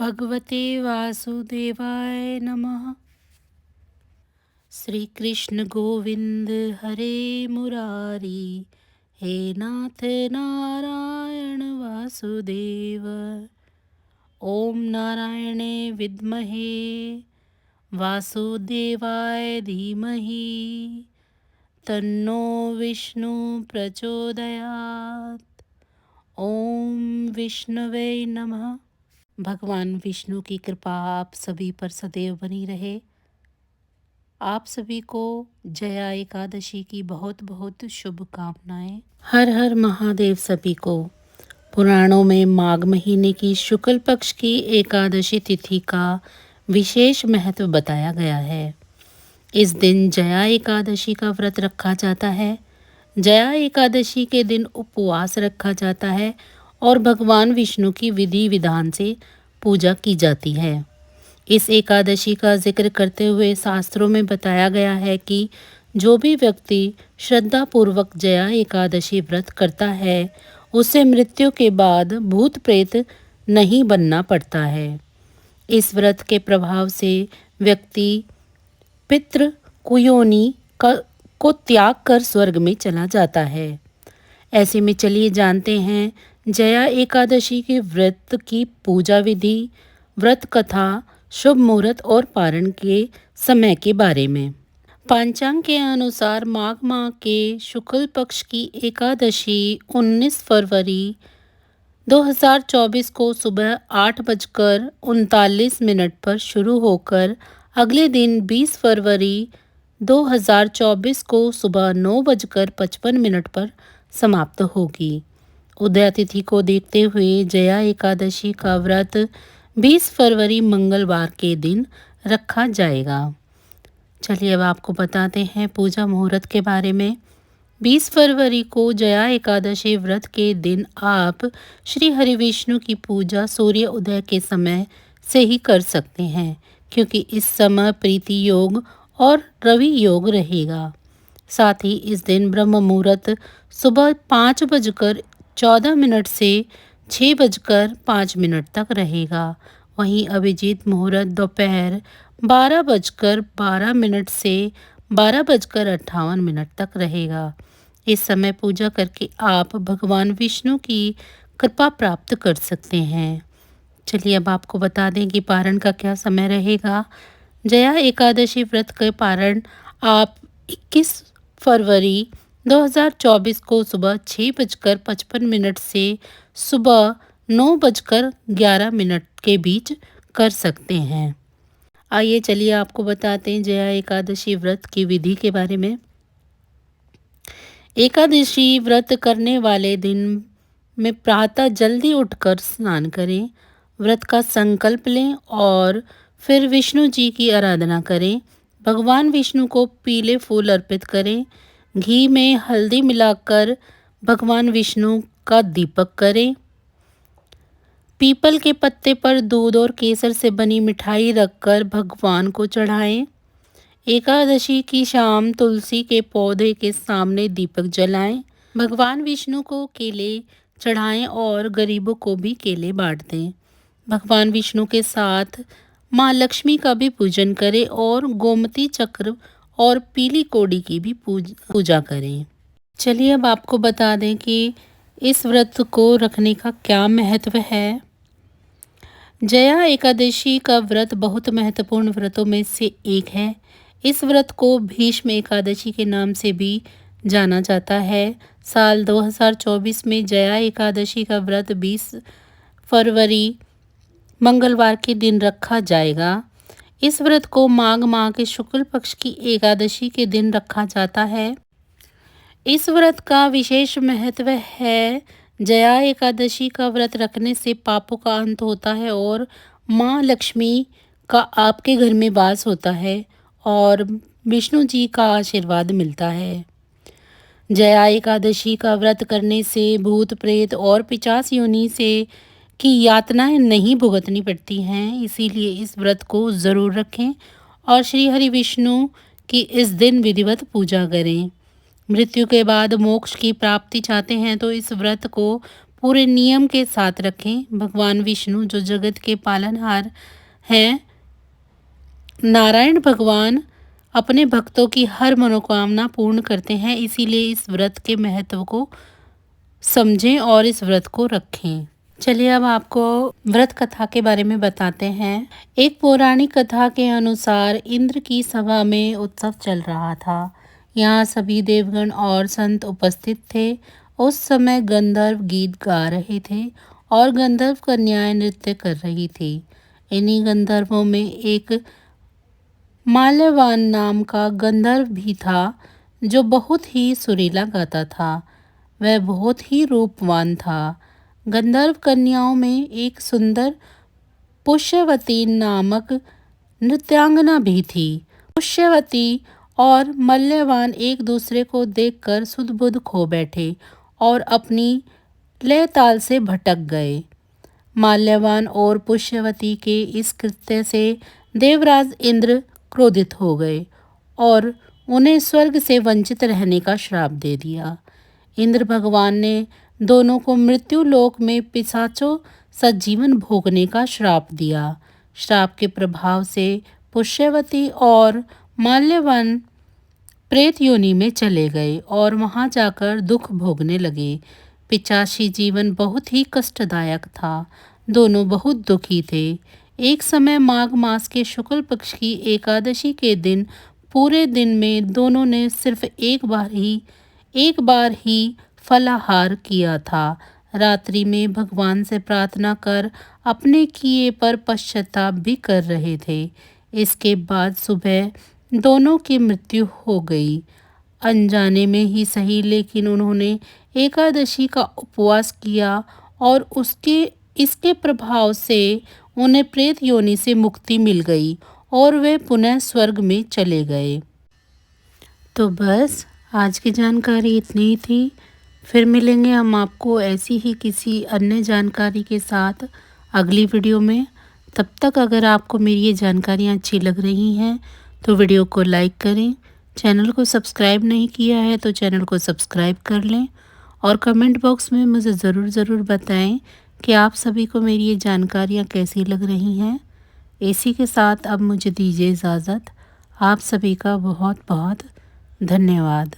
भगवते वासुदेवाय नमः। श्री कृष्ण गोविंद हरे मुरारी, हे नाथ नारायण वासुदेव। ओम नारायणे विद्महे वासुदेवाय धीमहि, तन्नो विष्णु प्रचोदयात्। ओम विष्णवे नमः। भगवान विष्णु की कृपा आप सभी पर सदैव बनी रहे। आप सभी को जया एकादशी की बहुत बहुत शुभकामनाएं। हर हर महादेव। सभी को पुराणों में माघ महीने की शुक्ल पक्ष की एकादशी तिथि का विशेष महत्व बताया गया है। इस दिन जया एकादशी का व्रत रखा जाता है। जया एकादशी के दिन उपवास रखा जाता है और भगवान विष्णु की विधि विधान से पूजा की जाती है। इस एकादशी का जिक्र करते हुए शास्त्रों में बताया गया है कि जो भी व्यक्ति श्रद्धा पूर्वक जया एकादशी व्रत करता है उसे मृत्यु के बाद भूत प्रेत नहीं बनना पड़ता है। इस व्रत के प्रभाव से व्यक्ति पितृ कुयोनि को त्याग कर स्वर्ग में चला जाता है। ऐसे में चलिए जानते हैं जया एकादशी के व्रत की पूजा विधि, व्रत कथा, शुभ मुहूर्त और पारण के समय के बारे में। पंचांग के अनुसार माघ माह के शुक्ल पक्ष की एकादशी 19 फरवरी 2024 को सुबह 8:39 पर शुरू होकर अगले दिन 20 फरवरी 2024 को सुबह 9:55 पर समाप्त होगी। उदया तिथि को देखते हुए जया एकादशी का व्रत 20 फरवरी मंगलवार के दिन रखा जाएगा। चलिए अब आपको बताते हैं पूजा मुहूर्त के बारे में। 20 फरवरी को जया एकादशी व्रत के दिन आप श्री हरि विष्णु की पूजा सूर्य उदय के समय से ही कर सकते हैं, क्योंकि इस समय प्रीति योग और रवि योग रहेगा। साथ ही इस दिन ब्रह्म मुहूर्त सुबह 5:14 से 6:05 तक रहेगा। वहीं अभिजीत मुहूर्त दोपहर 12:12 से 12:58 तक रहेगा। इस समय पूजा करके आप भगवान विष्णु की कृपा प्राप्त कर सकते हैं। चलिए अब आपको बता दें कि पारण का क्या समय रहेगा। जया एकादशी व्रत का पारण आप 21 फरवरी 2024 को सुबह 6:55 से सुबह 9:11 के बीच कर सकते हैं। आइए चलिए आपको बताते हैं जया एकादशी व्रत की विधि के बारे में। एकादशी व्रत करने वाले दिन में प्रातः जल्दी उठकर स्नान करें, व्रत का संकल्प लें और फिर विष्णु जी की आराधना करें। भगवान विष्णु को पीले फूल अर्पित करें। घी में हल्दी मिलाकर भगवान विष्णु का दीपक करें। पीपल के पत्ते पर दूध और केसर से बनी मिठाई रखकर भगवान को चढ़ाएं। एकादशी की शाम तुलसी के पौधे के सामने दीपक जलाएं। भगवान विष्णु को केले चढ़ाएं और गरीबों को भी केले बांट दें। भगवान विष्णु के साथ माँ लक्ष्मी का भी पूजन करें और गोमती चक्र और पीली कोड़ी की भी पूजा करें। चलिए अब आपको बता दें कि इस व्रत को रखने का क्या महत्व है। जया एकादशी का व्रत बहुत महत्वपूर्ण व्रतों में से एक है। इस व्रत को भीष्म एकादशी के नाम से भी जाना जाता है। साल 2024 में जया एकादशी का व्रत 20 फरवरी मंगलवार के दिन रखा जाएगा। इस व्रत को माघ माह के शुक्ल पक्ष की एकादशी के दिन रखा जाता है। इस व्रत का विशेष महत्व है। जया एकादशी का व्रत रखने से पापों का अंत होता है और माँ लक्ष्मी का आपके घर में वास होता है और विष्णु जी का आशीर्वाद मिलता है। जया एकादशी का व्रत करने से भूत प्रेत और पिशाच योनि से की यातनाएं नहीं भुगतनी पड़ती हैं, इसीलिए इस व्रत को ज़रूर रखें और श्री हरि विष्णु की इस दिन विधिवत पूजा करें। मृत्यु के बाद मोक्ष की प्राप्ति चाहते हैं तो इस व्रत को पूरे नियम के साथ रखें। भगवान विष्णु जो जगत के पालनहार हैं, नारायण भगवान अपने भक्तों की हर मनोकामना पूर्ण करते हैं, इसीलिए इस व्रत के महत्व को समझें और इस व्रत को रखें। चलिए अब आपको व्रत कथा के बारे में बताते हैं। एक पौराणिक कथा के अनुसार इंद्र की सभा में उत्सव चल रहा था। यहाँ सभी देवगण और संत उपस्थित थे। उस समय गंधर्व गीत गा रहे थे और गंधर्व कन्याएं नृत्य कर रही थी। इन्हीं गंधर्वों में एक माल्यवान नाम का गंधर्व भी था जो बहुत ही सुरीला गाता था। वह बहुत ही रूपवान था। गंधर्व कन्याओं में एक सुंदर पुष्यवती नामक नृत्यांगना भी थी। पुष्यवती और मल्यवान एक दूसरे को देखकर सुध-बुध खो बैठे और अपनी लय ताल से भटक गए। माल्यवान और पुष्यवती के इस कृत्य से देवराज इंद्र क्रोधित हो गए और उन्हें स्वर्ग से वंचित रहने का श्राप दे दिया। इंद्र भगवान ने दोनों को मृत्यु लोक में पिशाचों सजीवन भोगने का श्राप दिया। श्राप के प्रभाव से पुष्यवती और माल्यवान प्रेत योनि में चले गए और वहां जाकर दुख भोगने लगे। पिशाची जीवन बहुत ही कष्टदायक था। दोनों बहुत दुखी थे। एक समय माघ मास के शुक्ल पक्ष की एकादशी के दिन पूरे दिन में दोनों ने सिर्फ एक बार ही फलाहार किया था। रात्रि में भगवान से प्रार्थना कर अपने किए पर पश्चाताप भी कर रहे थे। इसके बाद सुबह दोनों की मृत्यु हो गई। अनजाने में ही सही, लेकिन उन्होंने एकादशी का उपवास किया और इसके प्रभाव से उन्हें प्रेत योनि से मुक्ति मिल गई और वे पुनः स्वर्ग में चले गए। तो बस आज की जानकारी इतनी ही थी। फिर मिलेंगे हम आपको ऐसी ही किसी अन्य जानकारी के साथ अगली वीडियो में। तब तक अगर आपको मेरी ये जानकारियाँ अच्छी लग रही हैं तो वीडियो को लाइक करें। चैनल को सब्सक्राइब नहीं किया है तो चैनल को सब्सक्राइब कर लें और कमेंट बॉक्स में मुझे ज़रूर बताएं कि आप सभी को मेरी ये जानकारियाँ कैसी लग रही हैं। इसी के साथ अब मुझे दीजिए इजाज़त। आप सभी का बहुत बहुत धन्यवाद।